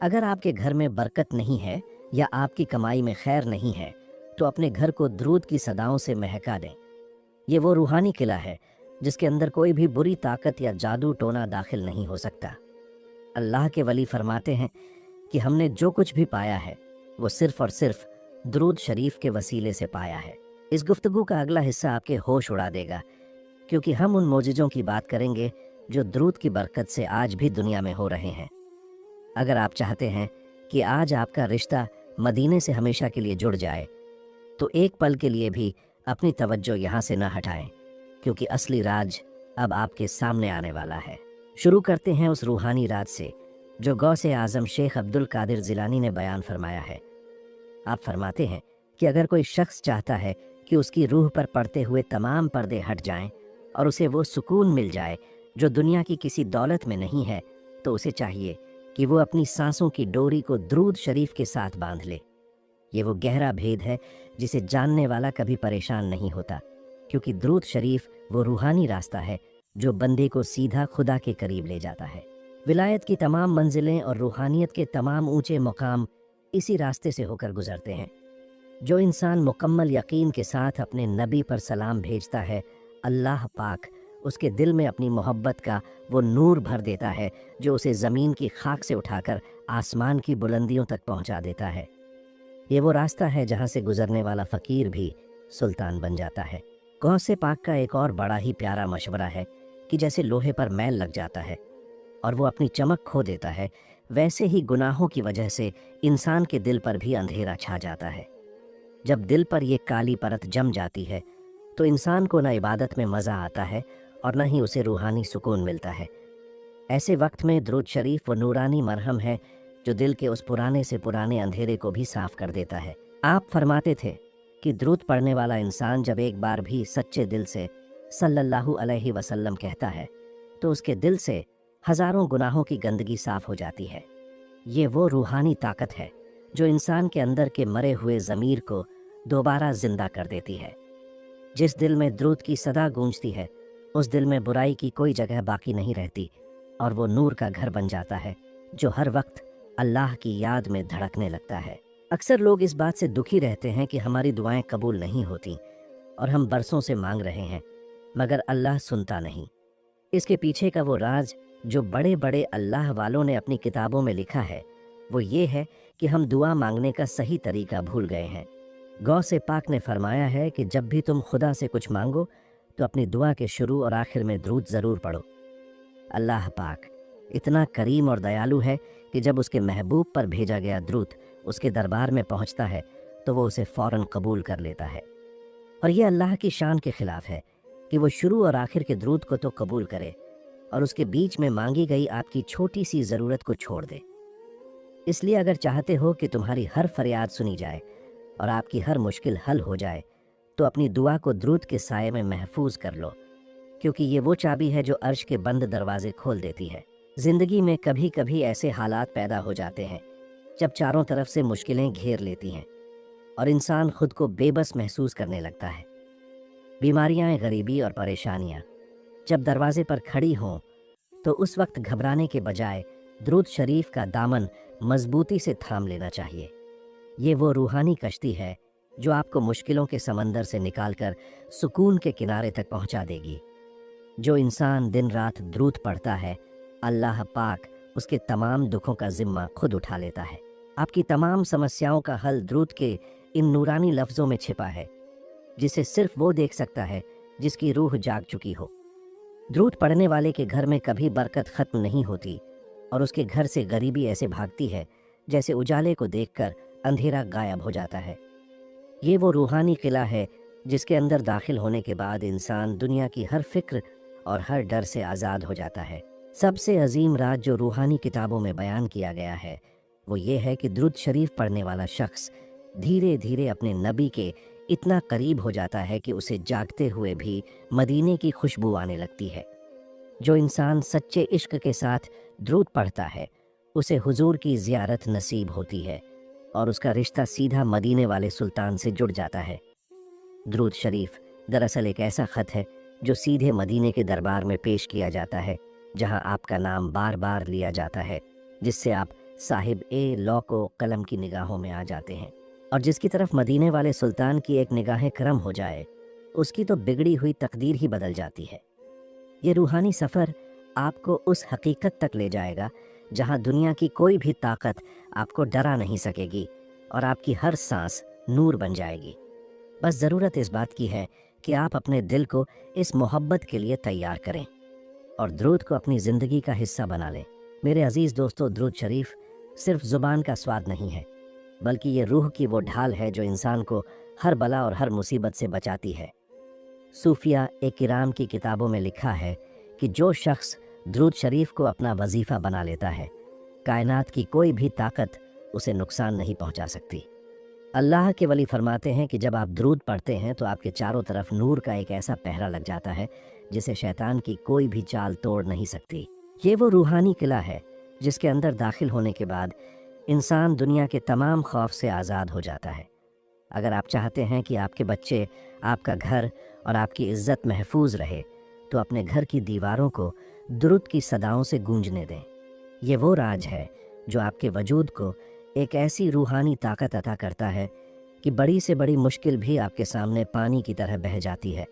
اگر آپ کے گھر میں برکت نہیں ہے یا آپ کی کمائی میں خیر نہیں ہے تو اپنے گھر کو درود کی صداؤں سے مہکا دیں۔ یہ وہ روحانی قلعہ ہے جس کے اندر کوئی بھی بری طاقت یا جادو ٹونا داخل نہیں ہو سکتا۔ اللہ کے ولی فرماتے ہیں کہ ہم نے جو کچھ بھی پایا ہے وہ صرف اور صرف درود شریف کے وسیلے سے پایا ہے۔ اس گفتگو کا اگلا حصہ آپ کے ہوش اڑا دے گا، کیونکہ ہم ان معجزوں کی بات کریں گے جو درود کی برکت سے آج بھی دنیا میں ہو رہے ہیں۔ اگر آپ چاہتے ہیں کہ آج آپ کا رشتہ مدینے سے ہمیشہ کے لیے جڑ جائے تو ایک پل کے لیے بھی اپنی توجہ یہاں سے نہ ہٹائیں، کیونکہ اصلی راج اب آپ کے سامنے آنے والا ہے۔ شروع کرتے ہیں اس روحانی راج سے جو غوث اعظم شیخ عبد القادر جیلانی نے بیان فرمایا ہے۔ آپ فرماتے ہیں کہ اگر کوئی شخص چاہتا ہے کہ اس کی روح پر پڑتے ہوئے تمام پردے ہٹ جائیں اور اسے وہ سکون مل جائے جو دنیا کی کسی دولت میں نہیں ہے، تو اسے چاہیے کہ وہ اپنی سانسوں کی ڈوری کو درود شریف کے ساتھ باندھ لے۔ یہ وہ گہرا بھید ہے جسے جاننے والا کبھی پریشان نہیں ہوتا، کیونکہ درود شریف وہ روحانی راستہ ہے جو بندے کو سیدھا خدا کے قریب لے جاتا ہے۔ ولایت کی تمام منزلیں اور روحانیت کے تمام اونچے مقام اسی راستے سے ہو کر گزرتے ہیں۔ جو انسان مکمل یقین کے ساتھ اپنے نبی پر سلام بھیجتا ہے، اللہ پاک اس کے دل میں اپنی محبت کا وہ نور بھر دیتا ہے جو اسے زمین کی خاک سے اٹھا کر آسمان کی بلندیوں تک پہنچا دیتا ہے۔ یہ وہ راستہ ہے جہاں سے گزرنے والا فقیر بھی سلطان بن جاتا ہے۔ غوث پاک کا ایک اور بڑا ہی پیارا مشورہ ہے کہ جیسے لوہے پر میل لگ جاتا ہے اور وہ اپنی چمک کھو دیتا ہے، ویسے ہی گناہوں کی وجہ سے انسان کے دل پر بھی اندھیرا چھا جاتا ہے۔ جب دل پر یہ کالی پرت جم جاتی ہے تو انسان کو نہ عبادت میں مزہ آتا ہے اور نہ ہی اسے روحانی سکون ملتا ہے۔ ایسے وقت میں درود شریف وہ نورانی مرہم ہے جو دل کے اس پرانے سے پرانے اندھیرے کو بھی صاف کر دیتا ہے۔ آپ فرماتے تھے کہ درود پڑھنے والا انسان جب ایک بار بھی سچے دل سے صلی اللہ علیہ وسلم کہتا ہے تو اس کے دل سے ہزاروں گناہوں کی گندگی صاف ہو جاتی ہے۔ یہ وہ روحانی طاقت ہے جو انسان کے اندر کے مرے ہوئے ضمیر کو دوبارہ زندہ کر دیتی ہے۔ جس دل میں درود کی صدا گونجتی ہے اس دل میں برائی کی کوئی جگہ باقی نہیں رہتی اور وہ نور کا گھر بن جاتا ہے جو ہر وقت اللہ کی یاد میں دھڑکنے لگتا ہے۔ اکثر لوگ اس بات سے دکھی رہتے ہیں کہ ہماری دعائیں قبول نہیں ہوتی اور ہم برسوں سے مانگ رہے ہیں مگر اللہ سنتا نہیں۔ اس کے پیچھے کا وہ راز جو بڑے بڑے اللہ والوں نے اپنی کتابوں میں لکھا ہے وہ یہ ہے کہ ہم دعا مانگنے کا صحیح طریقہ بھول گئے ہیں۔ غوث پاک نے فرمایا ہے کہ جب بھی تم خدا سے کچھ مانگو تو اپنی دعا کے شروع اور آخر میں درود ضرور پڑھو۔ اللہ پاک اتنا کریم اور دیالو ہے کہ جب اس کے محبوب پر بھیجا گیا درود اس کے دربار میں پہنچتا ہے تو وہ اسے فوراً قبول کر لیتا ہے، اور یہ اللہ کی شان کے خلاف ہے کہ وہ شروع اور آخر کے درود کو تو قبول کرے اور اس کے بیچ میں مانگی گئی آپ کی چھوٹی سی ضرورت کو چھوڑ دے۔ اس لیے اگر چاہتے ہو کہ تمہاری ہر فریاد سنی جائے اور آپ کی ہر مشکل حل ہو جائے تو اپنی دعا کو درود کے سائے میں محفوظ کر لو، کیونکہ یہ وہ چابی ہے جو عرش کے بند دروازے کھول دیتی ہے۔ زندگی میں کبھی کبھی ایسے حالات پیدا ہو جاتے ہیں جب چاروں طرف سے مشکلیں گھیر لیتی ہیں اور انسان خود کو بے بس محسوس کرنے لگتا ہے۔ بیماریاں، غریبی اور پریشانیاں جب دروازے پر کھڑی ہوں تو اس وقت گھبرانے کے بجائے درود شریف کا دامن مضبوطی سے تھام لینا چاہیے۔ یہ وہ روحانی کشتی ہے جو آپ کو مشکلوں کے سمندر سے نکال کر سکون کے کنارے تک پہنچا دے گی۔ جو انسان دن رات درود پڑھتا ہے اللہ پاک اس کے تمام دکھوں کا ذمہ خود اٹھا لیتا ہے۔ آپ کی تمام سمسیاؤں کا حل درود کے ان نورانی لفظوں میں چھپا ہے جسے صرف وہ دیکھ سکتا ہے جس کی روح جاگ چکی ہو۔ درود پڑھنے والے کے گھر میں کبھی برکت ختم نہیں ہوتی اور اس کے گھر سے غریبی ایسے بھاگتی ہے جیسے اجالے کو دیکھ کر اندھیرا غائب ہو جاتا ہے۔ یہ وہ روحانی قلعہ ہے جس کے اندر داخل ہونے کے بعد انسان دنیا کی ہر فکر اور ہر ڈر سے آزاد ہو جاتا ہے۔ سب سے عظیم راز جو روحانی کتابوں میں بیان کیا گیا ہے وہ یہ ہے کہ درود شریف پڑھنے والا شخص دھیرے دھیرے اپنے نبی کے اتنا قریب ہو جاتا ہے کہ اسے جاگتے ہوئے بھی مدینے کی خوشبو آنے لگتی ہے۔ جو انسان سچے عشق کے ساتھ درود پڑھتا ہے اسے حضور کی زیارت نصیب ہوتی ہے اور اس کا رشتہ سیدھا مدینے والے سلطان سے جڑ جاتا ہے۔ درود شریف دراصل ایک ایسا خط ہے جو سیدھے مدینے کے دربار میں پیش کیا جاتا ہے جہاں آپ کا نام بار بار لیا جاتا ہے، جس سے آپ صاحب لو کو قلم کی نگاہوں میں آ جاتے ہیں، اور جس کی طرف مدینے والے سلطان کی ایک نگاہ کرم ہو جائے اس کی تو بگڑی ہوئی تقدیر ہی بدل جاتی ہے۔ یہ روحانی سفر آپ کو اس حقیقت تک لے جائے گا جہاں دنیا کی کوئی بھی طاقت آپ کو ڈرا نہیں سکے گی اور آپ کی ہر سانس نور بن جائے گی۔ بس ضرورت اس بات کی ہے کہ آپ اپنے دل کو اس محبت کے لیے تیار کریں اور درود کو اپنی زندگی کا حصہ بنا لیں۔ میرے عزیز دوستو، درود شریف صرف زبان کا سواد نہیں ہے، بلکہ یہ روح کی وہ ڈھال ہے جو انسان کو ہر بلا اور ہر مصیبت سے بچاتی ہے۔ صوفیہ کرام کی کتابوں میں لکھا ہے کہ جو شخص درود شریف کو اپنا وظیفہ بنا لیتا ہے، کائنات کی کوئی بھی طاقت اسے نقصان نہیں پہنچا سکتی۔ اللہ کے ولی فرماتے ہیں کہ جب آپ درود پڑھتے ہیں تو آپ کے چاروں طرف نور کا ایک ایسا پہرا لگ جاتا ہے جسے شیطان کی کوئی بھی چال توڑ نہیں سکتی۔ یہ وہ روحانی قلعہ ہے جس کے اندر داخل ہونے کے بعد انسان دنیا کے تمام خوف سے آزاد ہو جاتا ہے۔ اگر آپ چاہتے ہیں کہ آپ کے بچے، آپ کا گھر اور آپ کی عزت محفوظ رہے تو اپنے گھر کی دیواروں کو درود کی صداؤں سے گونجنے دیں۔ یہ وہ راج ہے جو آپ کے وجود کو ایک ایسی روحانی طاقت عطا کرتا ہے کہ بڑی سے بڑی مشکل بھی آپ کے سامنے پانی کی طرح بہہ جاتی ہے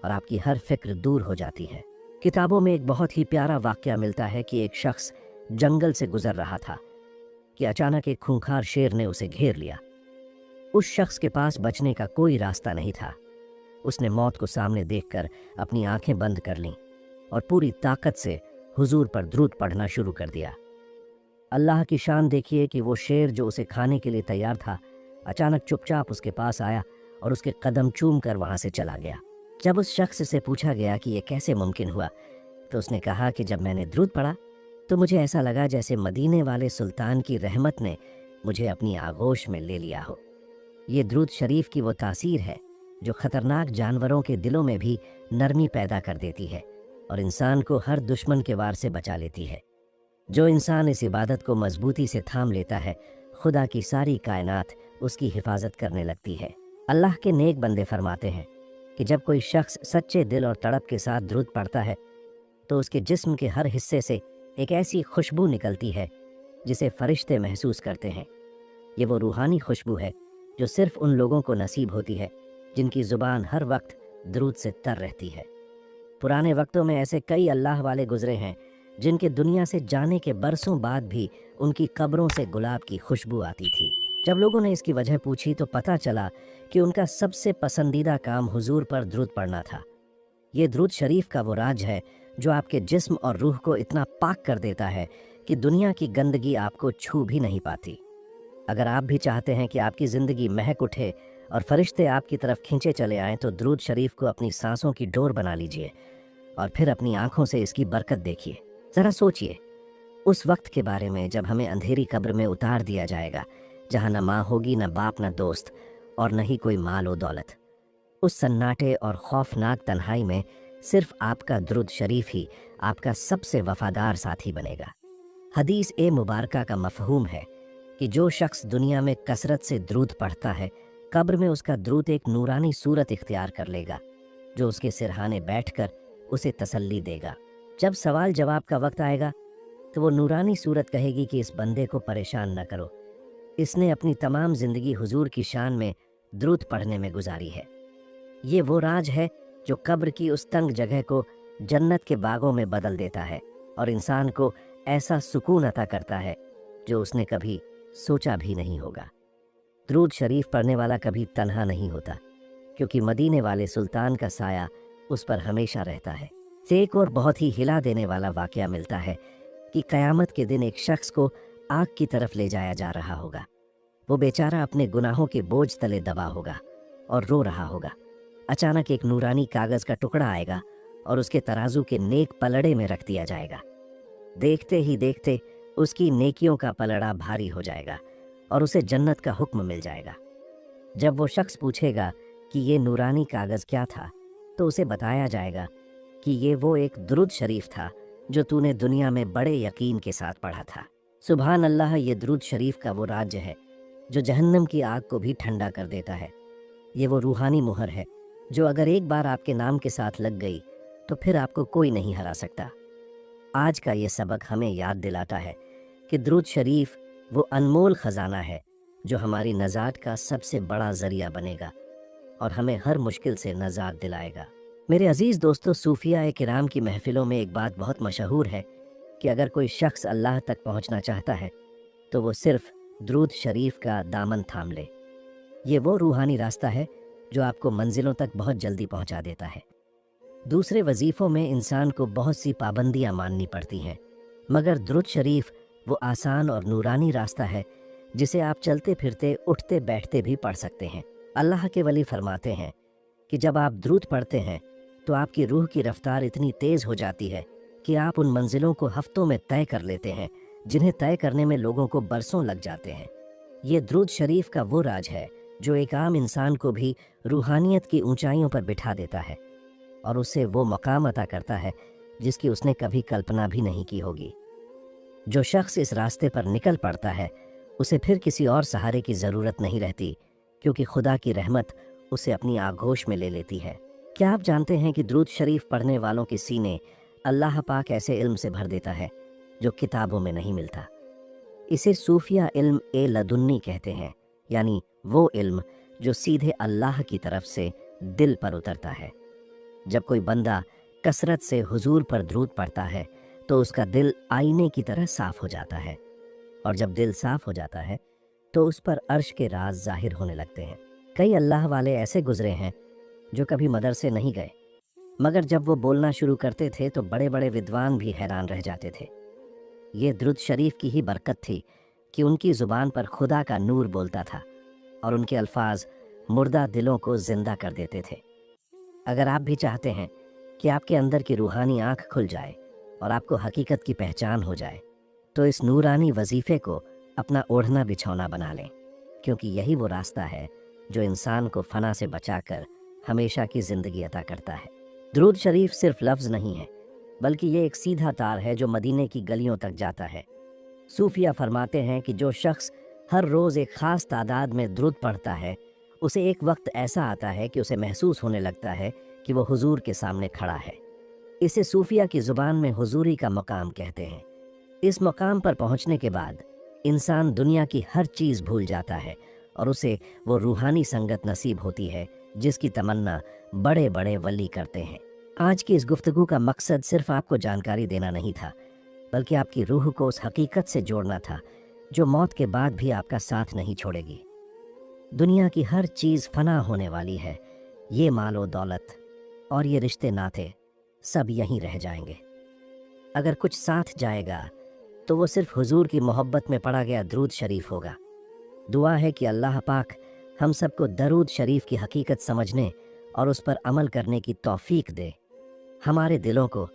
اور آپ کی ہر فکر دور ہو جاتی ہے۔ کتابوں میں ایک بہت ہی پیارا واقعہ ملتا ہے کہ ایک شخص جنگل سے گزر رہا تھا کہ اچانک ایک خونخوار شیر نے اسے گھیر لیا۔ اس شخص کے پاس بچنے کا کوئی راستہ نہیں تھا۔ اس نے موت کو سامنے دیکھ کر اپنی آنکھیں بند کر لیں اور پوری طاقت سے حضور پر درود پڑھنا شروع کر دیا۔ اللہ کی شان دیکھیے کہ وہ شیر جو اسے کھانے کے لیے تیار تھا اچانک چپ چاپ اس کے پاس آیا اور اس کے قدم چوم کر وہاں سے چلا گیا۔ جب اس شخص سے پوچھا گیا کہ یہ کیسے ممکن ہوا تو اس نے کہا کہ جب میں نے درود پڑھا تو مجھے ایسا لگا جیسے مدینے والے سلطان کی رحمت نے مجھے اپنی آغوش میں لے لیا ہو۔ یہ درود شریف کی وہ تاثیر ہے جو خطرناک جانوروں کے دلوں میں بھی نرمی پیدا کر دیتی ہے اور انسان کو ہر دشمن کے وار سے بچا لیتی ہے۔ جو انسان اس عبادت کو مضبوطی سے تھام لیتا ہے، خدا کی ساری کائنات اس کی حفاظت کرنے لگتی ہے۔ اللہ کے نیک بندے فرماتے ہیں کہ جب کوئی شخص سچے دل اور تڑپ کے ساتھ درود پڑھتا ہے تو اس کے جسم کے ہر حصے سے ایک ایسی خوشبو نکلتی ہے جسے فرشتے محسوس کرتے ہیں۔ یہ وہ روحانی خوشبو ہے جو صرف ان لوگوں کو نصیب ہوتی ہے جن کی زبان ہر وقت درود سے تر رہتی ہے۔ پرانے وقتوں میں ایسے کئی اللہ والے گزرے ہیں جن کے دنیا سے جانے کے برسوں بعد بھی ان کی قبروں سے گلاب کی خوشبو آتی تھی۔ جب لوگوں نے اس کی وجہ پوچھی تو پتہ چلا کہ ان کا سب سے پسندیدہ کام حضور پر درود پڑھنا تھا۔ یہ درود شریف کا وہ راج ہے جو آپ کے جسم اور روح کو اتنا پاک کر دیتا ہے کہ دنیا کی گندگی آپ کو چھو بھی نہیں پاتی۔ اگر آپ بھی چاہتے ہیں کہ آپ کی زندگی مہک اٹھے اور فرشتے آپ کی طرف کھینچے چلے آئیں تو درود شریف کو اپنی سانسوں کی ڈور بنا لیجئے اور پھر اپنی آنکھوں سے اس کی برکت دیکھیے۔ ذرا سوچئے اس وقت کے بارے میں جب ہمیں اندھیری قبر میں اتار دیا جائے گا، جہاں نہ ماں ہوگی، نہ باپ، نہ دوست اور نہ ہی کوئی مال و دولت۔ اس سناٹے اور خوفناک تنہائی میں صرف آپ کا درود شریف ہی آپ کا سب سے وفادار ساتھی بنے گا۔ حدیث مبارکہ کا مفہوم ہے کہ جو شخص دنیا میں کثرت سے درود پڑھتا ہے، قبر میں اس کا درود ایک نورانی صورت اختیار کر لے گا جو اس کے سرہانے بیٹھ کر اسے تسلی دے گا۔ جب سوال جواب کا وقت آئے گا تو وہ نورانی صورت کہے گی کہ اس بندے کو پریشان نہ کرو، اس نے اپنی تمام زندگی حضور کی شان میں درود پڑھنے میں گزاری ہے۔ یہ وہ راج ہے جو قبر کی اس تنگ جگہ کو جنت کے باغوں میں بدل دیتا ہے اور انسان کو ایسا سکون عطا کرتا ہے جو اس نے کبھی سوچا بھی نہیں ہوگا۔ درود شریف پڑھنے والا کبھی تنہا نہیں ہوتا کیونکہ مدینے والے سلطان کا سایہ اس پر ہمیشہ رہتا ہے۔ ایک اور بہت ہی ہلا دینے والا واقعہ ملتا ہے کہ قیامت کے دن ایک شخص کو آگ کی طرف لے جایا جا رہا ہوگا۔ وہ بیچارہ اپنے گناہوں کے بوجھ تلے دبا ہوگا اور رو رہا ہوگا۔ اچانک ایک نورانی کاغذ کا ٹکڑا آئے گا اور اس کے ترازو کے نیک پلڑے میں رکھ دیا جائے گا۔ دیکھتے ہی دیکھتے اس کی نیکیوں کا پلڑا بھاری ہو جائے گا اور اسے جنت کا حکم مل جائے گا۔ جب وہ شخص پوچھے گا کہ یہ نورانی کاغذ کیا تھا تو اسے بتایا جائے گا کہ یہ وہ ایک درود شریف تھا جو تو نے دنیا میں بڑے یقین کے ساتھ پڑھا تھا۔ سبحان اللہ، یہ درود شریف کا وہ راج ہے جو جہنم کی آگ کو بھی ٹھنڈا کر دیتا ہے۔ یہ وہ روحانی مہر ہے جو اگر ایک بار آپ کے نام کے ساتھ لگ گئی تو پھر آپ کو کوئی نہیں ہرا سکتا۔ آج کا یہ سبق ہمیں یاد دلاتا ہے کہ کہ درود شریف وہ انمول خزانہ ہے جو ہماری نجات کا سب سے بڑا ذریعہ بنے گا اور ہمیں ہر مشکل سے نجات دلائے گا۔ میرے عزیز دوستو، صوفیہ کرام کی محفلوں میں ایک بات بہت مشہور ہے کہ اگر کوئی شخص اللہ تک پہنچنا چاہتا ہے تو وہ صرف درود شریف کا دامن تھام لے۔ یہ وہ روحانی راستہ ہے جو آپ کو منزلوں تک بہت جلدی پہنچا دیتا ہے۔ دوسرے وظیفوں میں انسان کو بہت سی پابندیاں ماننی پڑتی ہیں، مگر درود شریف وہ آسان اور نورانی راستہ ہے جسے آپ چلتے پھرتے اٹھتے بیٹھتے بھی پڑھ سکتے ہیں۔ اللہ کے ولی فرماتے ہیں کہ جب آپ درود پڑھتے ہیں تو آپ کی روح کی رفتار اتنی تیز ہو جاتی ہے کہ آپ ان منزلوں کو ہفتوں میں طے کر لیتے ہیں جنہیں طے کرنے میں لوگوں کو برسوں لگ جاتے ہیں۔ یہ درود شریف کا وہ راج ہے جو ایک عام انسان کو بھی روحانیت کی اونچائیوں پر بٹھا دیتا ہے اور اسے وہ مقام عطا کرتا ہے جس کی اس نے کبھی کلپنا بھی نہیں کی ہوگی۔ جو شخص اس راستے پر نکل پڑتا ہے اسے پھر کسی اور سہارے کی ضرورت نہیں رہتی، کیونکہ خدا کی رحمت اسے اپنی آغوش میں لے لیتی ہے۔ کیا آپ جانتے ہیں کہ درود شریف پڑھنے والوں کے سینے اللہ پاک ایسے علم سے بھر دیتا ہے جو کتابوں میں نہیں ملتا؟ اسے صوفیہ علم لدنی کہتے ہیں، یعنی وہ علم جو سیدھے اللہ کی طرف سے دل پر اترتا ہے۔ جب کوئی بندہ کثرت سے حضور پر درود پڑھتا ہے تو اس کا دل آئینے کی طرح صاف ہو جاتا ہے، اور جب دل صاف ہو جاتا ہے تو اس پر عرش کے راز ظاہر ہونے لگتے ہیں۔ کئی اللہ والے ایسے گزرے ہیں جو کبھی مدرسے نہیں گئے، مگر جب وہ بولنا شروع کرتے تھے تو بڑے بڑے ودوان بھی حیران رہ جاتے تھے۔ یہ درود شریف کی ہی برکت تھی کہ ان کی زبان پر خدا کا نور بولتا تھا اور ان کے الفاظ مردہ دلوں کو زندہ کر دیتے تھے۔ اگر آپ بھی چاہتے ہیں کہ آپ کے اندر کی روحانی آنکھ کھل جائے اور آپ کو حقیقت کی پہچان ہو جائے تو اس نورانی وظیفے کو اپنا اوڑھنا بچھونا بنا لیں، کیونکہ یہی وہ راستہ ہے جو انسان کو فنا سے بچا کر ہمیشہ کی زندگی عطا کرتا ہے۔ درود شریف صرف لفظ نہیں ہے، بلکہ یہ ایک سیدھا تار ہے جو مدینے کی گلیوں تک جاتا ہے۔ صوفیہ فرماتے ہیں کہ جو شخص ہر روز ایک خاص تعداد میں درود پڑھتا ہے، اسے ایک وقت ایسا آتا ہے کہ اسے محسوس ہونے لگتا ہے کہ وہ حضور کے سامنے کھڑا ہے۔ اسے صوفیہ کی زبان میں حضوری کا مقام کہتے ہیں۔ اس مقام پر پہنچنے کے بعد انسان دنیا کی ہر چیز بھول جاتا ہے اور اسے وہ روحانی سنگت نصیب ہوتی ہے جس کی تمنا بڑے بڑے ولی کرتے ہیں۔ آج کی اس گفتگو کا مقصد صرف آپ کو جانکاری دینا نہیں تھا، بلکہ آپ کی روح کو اس حقیقت سے جوڑنا تھا جو موت کے بعد بھی آپ کا ساتھ نہیں چھوڑے گی۔ دنیا کی ہر چیز فنا ہونے والی ہے، یہ مال و دولت اور یہ رشتے ناتے سب یہیں رہ جائیں گے۔ اگر کچھ ساتھ جائے گا تو وہ صرف حضور کی محبت میں پڑھا گیا درود شریف ہوگا۔ دعا ہے کہ اللہ پاک ہم سب کو درود شریف کی حقیقت سمجھنے اور اس پر عمل کرنے کی توفیق دے، ہمارے دلوں کو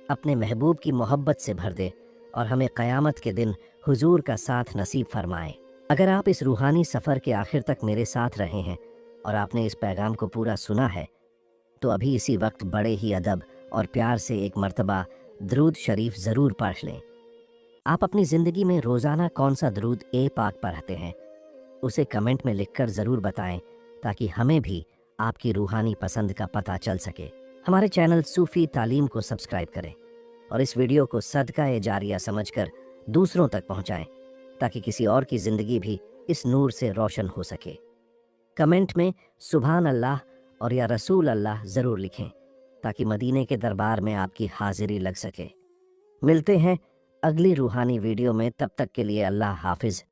اپنے محبوب کی محبت سے بھر دے اور ہمیں قیامت کے دن حضور کا ساتھ نصیب فرمائے۔ اگر آپ اس روحانی سفر کے آخر تک میرے ساتھ رہے ہیں اور آپ نے اس پیغام کو پورا سنا ہے تو ابھی اسی وقت بڑے ہی ادب اور پیار سے ایک مرتبہ درود شریف ضرور پڑھ لیں۔ آپ اپنی زندگی میں روزانہ کون سا درود پاک پڑھتے ہیں اسے کمنٹ میں لکھ کر ضرور بتائیں تاکہ ہمیں بھی آپ کی روحانی پسند کا پتہ چل سکے۔ ہمارے چینل صوفی تعلیم کو سبسکرائب کریں اور اس ویڈیو کو صدقہ جاریہ سمجھ کر دوسروں تک پہنچائیں تاکہ کسی اور کی زندگی بھی اس نور سے روشن ہو سکے۔ کمنٹ میں سبحان اللہ اور یا رسول اللہ ضرور لکھیں تاکہ مدینے کے دربار میں آپ کی حاضری لگ سکے۔ ملتے ہیں اگلی روحانی ویڈیو میں، تب تک کے لیے اللہ حافظ۔